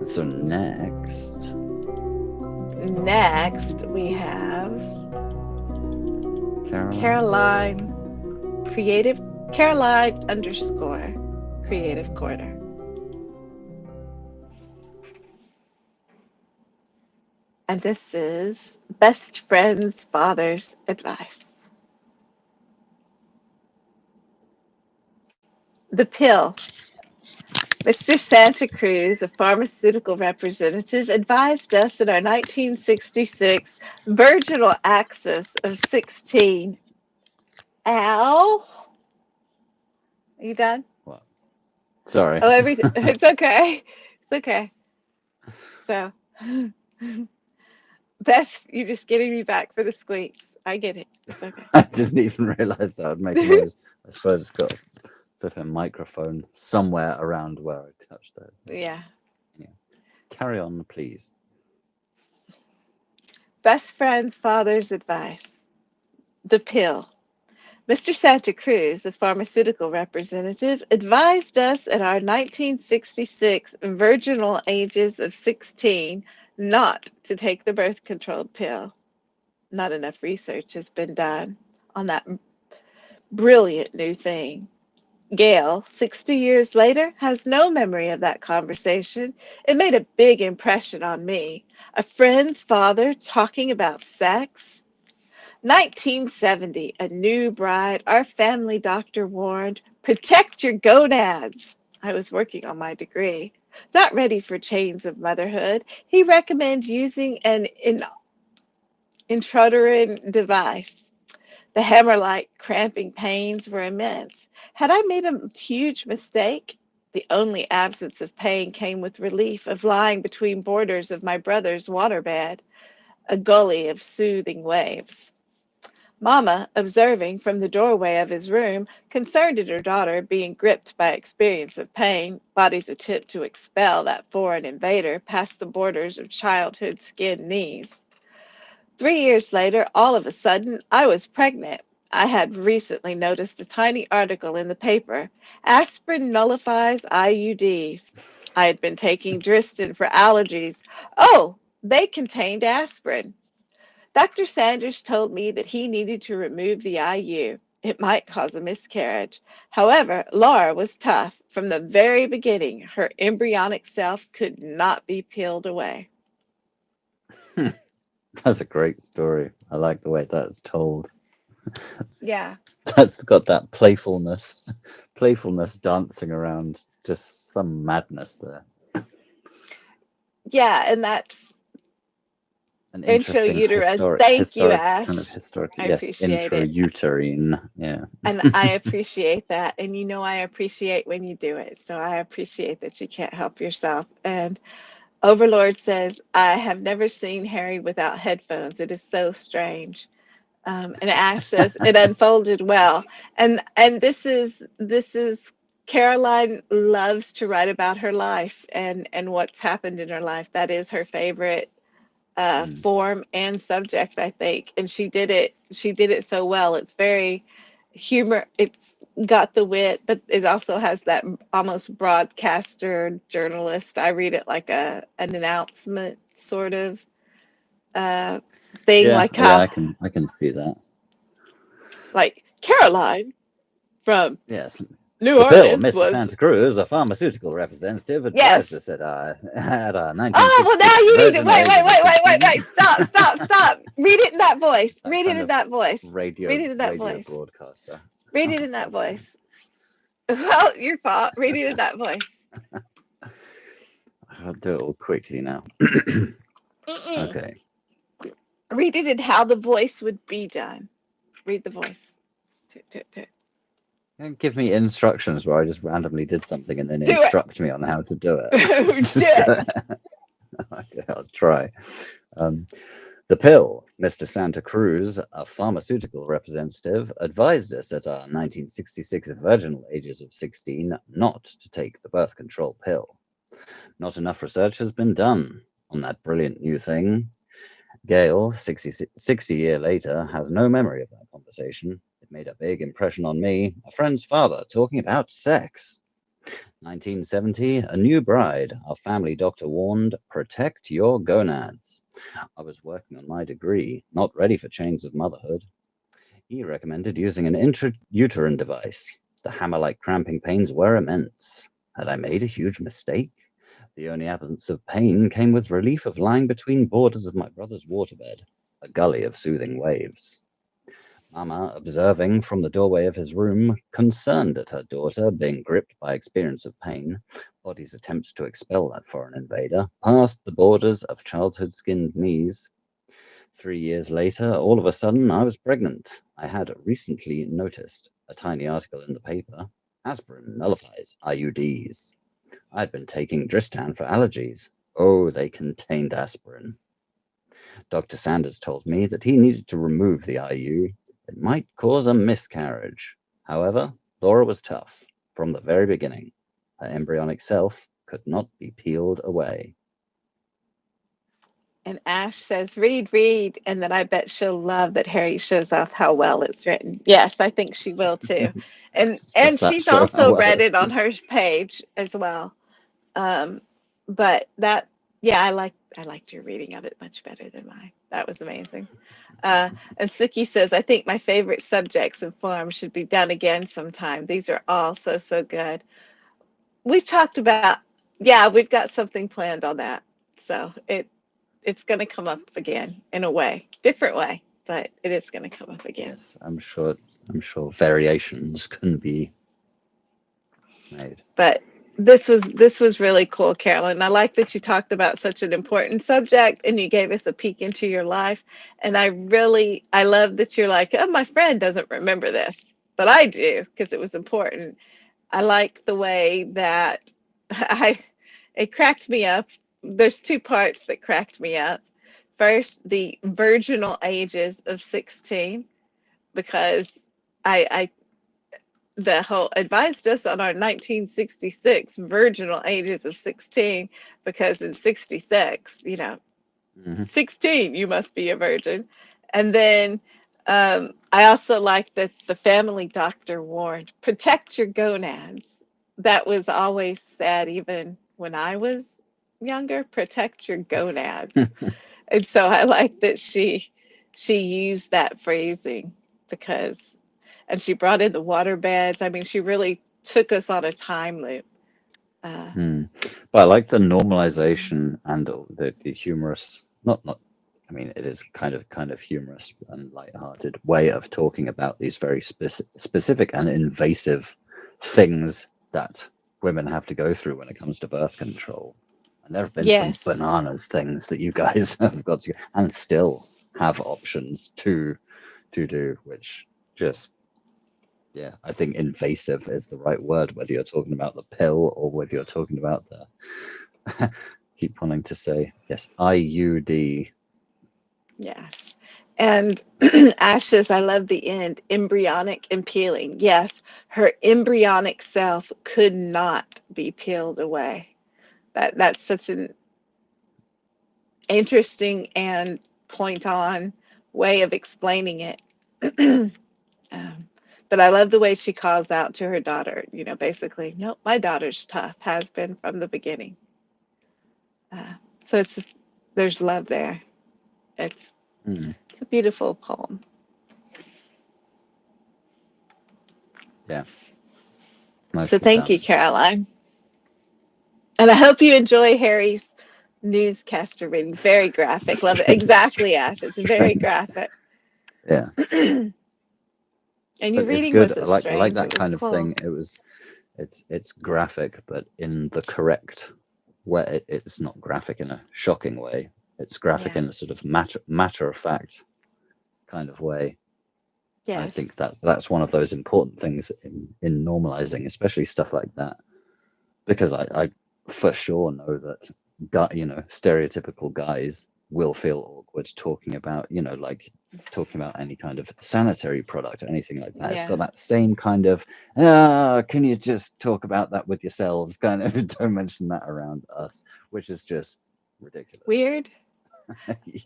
So next we have Caroline. Caroline underscore creative corner. And this is best friend's father's advice. The pill. Mr. Santa Cruz, a pharmaceutical representative, advised us in our 1966 virginal axis of 16. Ow. Are you done? What? Sorry. Oh, everything. It's okay. It's okay. So, you're just getting me back for the squeaks. I get it. It's okay. I didn't even realize that would make a noise. I suppose it's got a microphone somewhere around where I touched that. Yeah. Yeah. Carry on, please. Best friend's father's advice. The pill. Mr. Santa Cruz, a pharmaceutical representative, advised us at our 1966 virginal ages of 16 not to take the birth control pill. Not enough research has been done on that brilliant new thing. Gail, 60 years later, has no memory of that conversation. It made a big impression on me. A friend's father talking about sex. 1970, a new bride, our family doctor warned, protect your gonads. I was working on my degree. Not ready for chains of motherhood. He recommended using an intrauterine device. The hammer-like cramping pains were immense. Had I made a huge mistake? The only absence of pain came with relief of lying between borders of my brother's waterbed, a gully of soothing waves. Mama, observing from the doorway of his room, concerned at her daughter being gripped by experience of pain, body's attempt to expel that foreign invader past the borders of childhood skin knees. 3 years later, all of a sudden, I was pregnant. I had recently noticed a tiny article in the paper. Aspirin nullifies IUDs. I had been taking Dristan for allergies. Oh, they contained aspirin. Dr. Sanders told me that he needed to remove the IU. It might cause a miscarriage. However, Laura was tough. From the very beginning, her embryonic self could not be peeled away. That's a great story. I like the way that's told. Yeah. That's got that playfulness dancing around, just some madness there. Yeah, and that's An interesting intrauterine. Thank you, kind of Ash. historic, I yes, appreciate it. intrauterine, yeah. And I appreciate that. And you know, I appreciate when you do it. So I appreciate that you can't help yourself. And Overlord says, I have never seen Harry without headphones. It is so strange. And Ash says it unfolded well. And this is Caroline loves to write about her life and what's happened in her life. That is her favorite form and subject, I think. And she did it so well. It's very humor. It's got the wit, but it also has that almost broadcaster journalist. I read it like an announcement sort of uh, thing, Yeah, like yeah, how I can see that. like Caroline from Yes. New The pill, Orleans Mr. was Santa Cruz, a pharmaceutical representative, advised yes. us at our Oh well, now 1966 you need to virginal wait, wait, ages of wait, wait, wait, 16. wait. Stop, stop, stop. Read it in that voice. That Read it kind in of that voice. Read radio it in that radio voice. broadcaster. Read Oh, it in that okay. voice. Well, your fault. Read it in that voice. I'll do it all quickly now. Mm-mm. Okay. Read it in how the voice would be done. Read the voice. Toot, toot, toot. Don't give me instructions where I just randomly did something and then Do it. instruct me on how to do it. Do Just do it. it. Okay, I'll try. Um, the pill, Mr. Santa Cruz, a pharmaceutical representative, advised us at our 1966 virginal ages of 16 not to take the birth control pill. Not enough research has been done on that brilliant new thing. Gail, 60 year later, has no memory of that conversation. It made a big impression on me, a friend's father talking about sex. 1970, a new bride. Our family doctor warned, protect your gonads. I was working on my degree, not ready for chains of motherhood. He recommended using an intrauterine device. The hammer-like cramping pains were immense. Had I made a huge mistake? The only absence of pain came with relief of lying between borders of my brother's waterbed, a gully of soothing waves. Mama, observing from the doorway of his room, concerned at her daughter being gripped by experience of pain, body's attempts to expel that foreign invader, past the borders of childhood skinned knees. 3 years later, all of a sudden, I was pregnant. I had recently noticed a tiny article in the paper. Aspirin nullifies IUDs. I'd been taking Dristan for allergies. Oh, they contained aspirin. Dr. Sanders told me that he needed to remove the IU. It might cause a miscarriage. However, Laura was tough from the very beginning. Her embryonic self could not be peeled away. And Ash says, read, read. And then I bet she'll love that Harry shows off how well it's written. Yes, I think she will too. And Does that she's show how also well read it it on is? her page as well. Um, but that, yeah, I liked your reading of it much better than mine. That was amazing. And Suki says, I think my favorite subjects and forms should be done again sometime. These are all so, so good. We've talked about, yeah, we've got something planned on that. So it's going to come up again in a way, different way, but it is going to come up again. Yes, I'm sure variations can be made. But this was really cool, Carolyn. I like that you talked about such an important subject and you gave us a peek into your life. And I love that you're like, oh, my friend doesn't remember this, but I do because it was important. I like the way that I it cracked me up. There's two parts that cracked me up. First, the virginal ages of 16, because I the whole advised us on our 1966 virginal ages of 16, because in 66, Mhm. 16, you must be a virgin. And then I also like that the family doctor warned, protect your gonads. That was always said, even when I was younger, protect your gonads. And so I like that she used that phrasing, because and she brought in the water beds. I mean, she really took us on a time loop. Uh, Hmm. But I like the normalization and the humorous, not, I mean, it is kind of humorous and lighthearted way of talking about these very specific and invasive things that women have to go through when it comes to birth control. And there have been some yes, bananas things that you guys have got to, and still have options to do, which just, yeah, I think invasive is the right word, whether you're talking about the pill or whether you're talking about the keep wanting to say yes, IUD. yes. And Ashes, I love the end, embryonic and peeling. Yes, her embryonic self could not be peeled away. That's such an interesting and point on way of explaining it. um, but I love the way she calls out to her daughter, basically, nope, my daughter's tough, has been from the beginning. Uh, so there's love there. It's Hmm. it's a beautiful poem. Yeah, So nicely thank you, done. Caroline. And I hope you enjoy Harry's newscaster reading. Very graphic. Love it. Exactly, Ash. It's very Strange. graphic. Yeah, And your but it's reading good. wasn't I like strange. that It was kind of cool. thing. It's graphic, but in the correct way. It's not graphic in a shocking way. It's graphic Yeah. in a sort of matter of fact kind of way. I Yes. think that's one of those important things in normalizing, especially stuff like that, because I for sure know that stereotypical guys will feel awkward talking about, like talking about any kind of sanitary product or anything like that. It's Yeah. got that same kind of, can you just talk about that with yourselves? Kind of don't mention that around us, which is just ridiculous. Weird.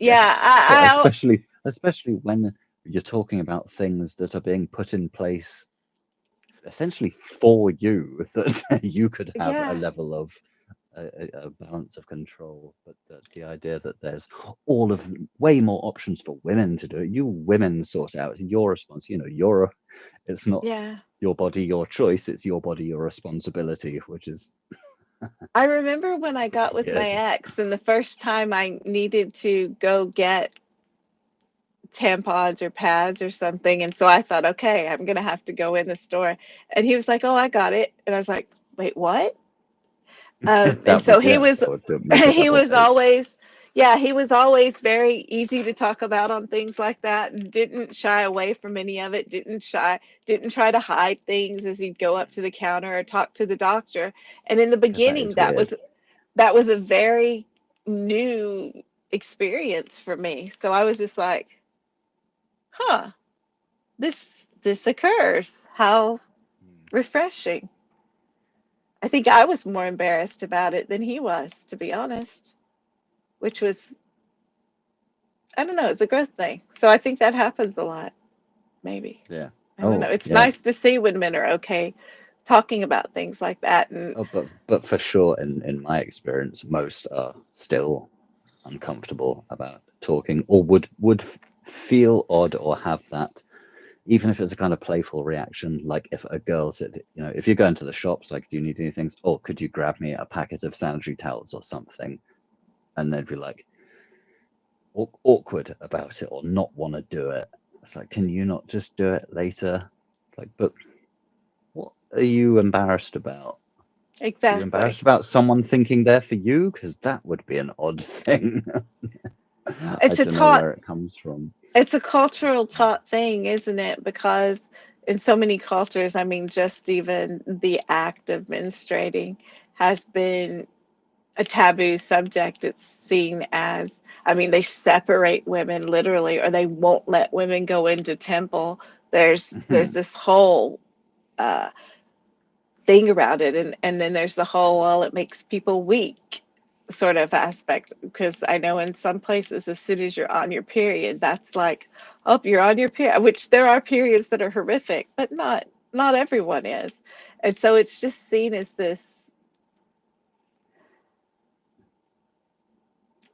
Yeah, Yeah. but especially when you're talking about things that are being put in place essentially for you, that you could have a Yeah, level of a balance of control. But the idea that there's all of way more options for women to do it, you women sort out, it's your response. It's not yeah. your body, your choice. It's your body, your responsibility, which is I remember when I got with my weird. ex, and the first time I needed to go get tampons or pads or something. And so I thought, okay, I'm going to have to go in the store. And he was like, oh, I got it. And I was like, wait, what? And That so would, he yeah, was, that would make a he double was take. always, yeah, he was always very easy to talk about on things like that, and didn't shy away from any of it, didn't try to hide things as he'd go up to the counter or talk to the doctor. And in the Because that beginning, is weird. that was a very new experience for me. So I was just like, huh, this occurs. How refreshing. I think I was more embarrassed about it than he was, to be honest, which was, I don't know, it's a growth thing. So I think that happens a lot, maybe. Yeah. I don't know. Oh, It's yeah. nice to see when men are okay talking about things like that. And Oh, but for sure, in my experience, most are still uncomfortable about talking, or would feel odd, or have that, even if it's a kind of playful reaction. Like if a girl said, if you go into the shops, like, do you need anything? Or could you grab me a packet of sanitary towels or something? And they'd be like awkward about it, or not want to do it. It's like, can you not just do it later? It's like, but what are you embarrassed about? Are you exactly. embarrassed about someone thinking they're for you? Because that would be an odd thing. I It's a don't know taught where it comes from. it's a cultural taught thing, isn't it? Because in so many cultures, I mean, just even the act of menstruating has been a taboo subject. It's seen as, I mean, they separate women literally, or they won't let women go into temple. There's this whole uh, thing about it, and then there's the whole, well, it makes people weak sort of aspect, because I know in some places, as soon as you're on your period, that's like, oh, you're on your period, which there are periods that are horrific, but not everyone is. And so it's just seen as this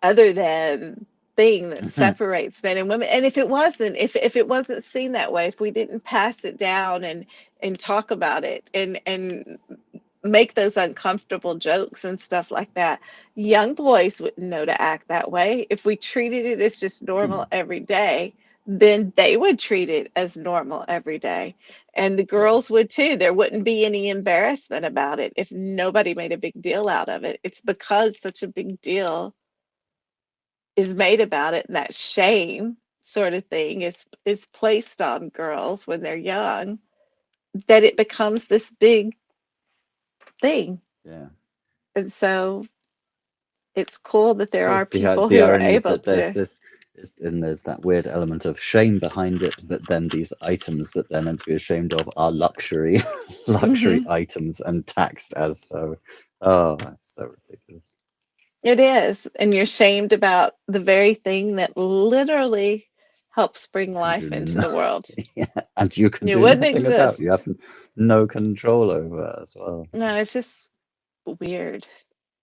other than thing that separates men and women. And if it wasn't seen that way, if we didn't pass it down and talk about it and make those uncomfortable jokes and stuff like that, young boys wouldn't know to act that way. If we treated it as just normal every day, then they would treat it as normal every day. And the Yeah, girls would too. There wouldn't be any embarrassment about it if nobody made a big deal out of it. It's because such a big deal is made about it, and that shame sort of thing is placed on girls when they're young, that it becomes this big thing. yeah. And so it's cool that there Well, are the people the who are irony able that there's to. this and there's that weird element of shame behind it, but then these items that they're meant to be ashamed of are luxury luxury Mhm. items and taxed as so. Oh, that's so ridiculous. It is, and you're shamed about the very thing that literally helps bring You can life do into the world. yeah, and you can You do wouldn't nothing about. You exist. have no control over it as well. No, it's It's just weird.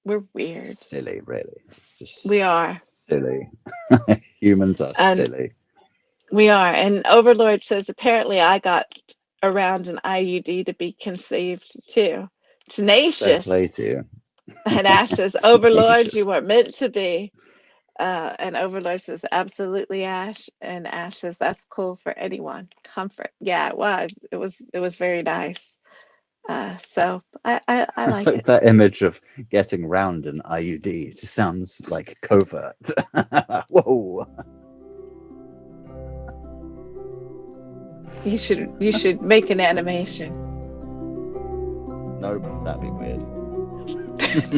We're weird. silly, really. It's We are. just silly. Humans are And silly. we are. And Overlord says, apparently I got around an IUD to be conceived too. Fair Tenacious. play to you. And Ash says, Overlord, you Tenacious. were meant to be. And Overlord says, absolutely, Ash. And Ash says, that's cool for anyone. Comfort. Yeah, it was. It was very nice. So I like it. That image of getting round an IUD just sounds like covert. Whoa. You should make an animation. Nope, that'd be weird.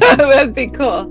That'd be cool.